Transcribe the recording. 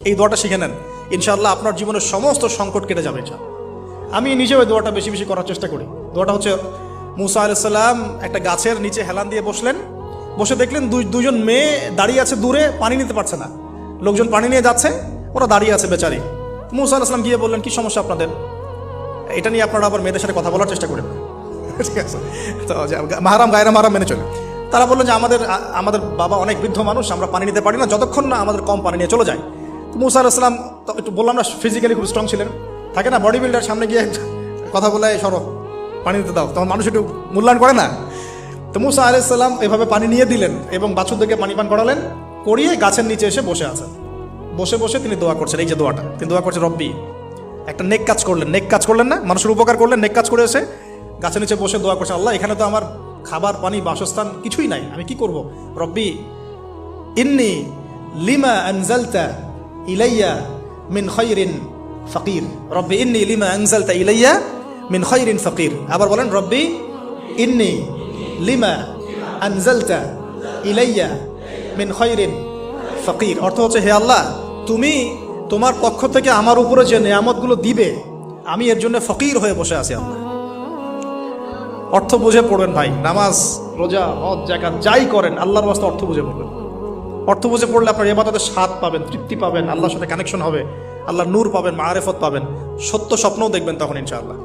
এই দোয়াটা শিখে নেন, ইনশাআল্লাহ আপনার জীবনের সমস্ত সংকট কেটে যাবে। আমি নিজেও এই দোয়াটা বেশি বেশি করার চেষ্টা করি। দোয়াটা হচ্ছে, মুসা আলাইহিস সালাম একটা গাছের নিচে হেলান দিয়ে বসলেন, বসে দেখলেন দুজন মেয়ে দাঁড়িয়ে আছে দূরে, পানি নিতে পারছে না। লোকজন পানি নিয়ে যাচ্ছে, ওরা দাঁড়িয়ে আছে বেচারি। মুসা আলাইহিস সালাম গিয়ে বললেন, কি সমস্যা আপনাদের? এটা নিয়ে আপনারা আবার মেয়েদের সাথে কথা বলার চেষ্টা করেন, ঠিক আছে? তো মাহারাম গায়রা মাহারাম মেনে চলে। তারা বললেন যে আমাদের বাবা অনেক বৃদ্ধ মানুষ, আমরা পানি নিতে পারি না যতক্ষণ না আমাদের কম পানি নিয়ে চলে যায়। তো মুসা আলাইহিস সালাম একটু বললাম না, ফিজিক্যালি খুব স্ট্রং ছিলেন, থাকে না বডি বিল্ডার, সামনে গিয়ে কথা বলে সরো পানি দিতে দাও, তখন মানুষ একটু মূল্যায়ন করে না। তো মুসা আলাইহিস সালাম এভাবে পানি নিয়ে দিলেন এবং বাছুরদেরকে পানি পান করালেন, করিয়ে গাছের নিচে এসে বসে আছেন। বসে বসে তিনি দোয়া করছেন, এই যে দোয়াটা তিনি দোয়া করছেন, রব্বি, একটা নেক কাজ করলেন না, মানুষের উপকার করলেন, নেক কাজ করে এসে গাছের নিচে বসে দোয়া করছেন, আল্লাহ এখানে তো আমার খাবার পানি বাসস্থান কিছুই নাই, আমি কি করব? রব্বি ইন্নি লিমা আনজালতা ইলাইয়া মিন খায়রিন ফাকির, রব্বি ইন্নি লিমা আনজালতা ইলাইয়া মিন খায়রিন ফাকির। আবার বলেন, রব্বি ইন্নি লিমা আনজালতা ইলাইয়া মিন খায়রিন ফাকির। অর্থ হচ্ছে, হে আল্লাহ, তুমি তোমার পক্ষ থেকে আমার উপরে যে নেয়ামতগুলো দিবে, আমি এর জন্য ফকির হয়ে বসে আছি। আল্লাহ অর্থ বুঝে পড়বেন ভাই, নামাজ রোজা হজ যাকাত যাই করেন আল্লাহর ওয়াস্তে অর্থ বুঝে পড়বেন। অর্থ বুঝে পড়লে আপনার ইবাদতের স্বাদ পাবেন, তৃপ্তি পাবেন, আল্লাহর সাথে কানেকশন হবে, আল্লাহর নূর পাবেন, মাআরিফত পাবেন, সত্য স্বপ্নও দেখবেন তখন ইনশাআল্লাহ।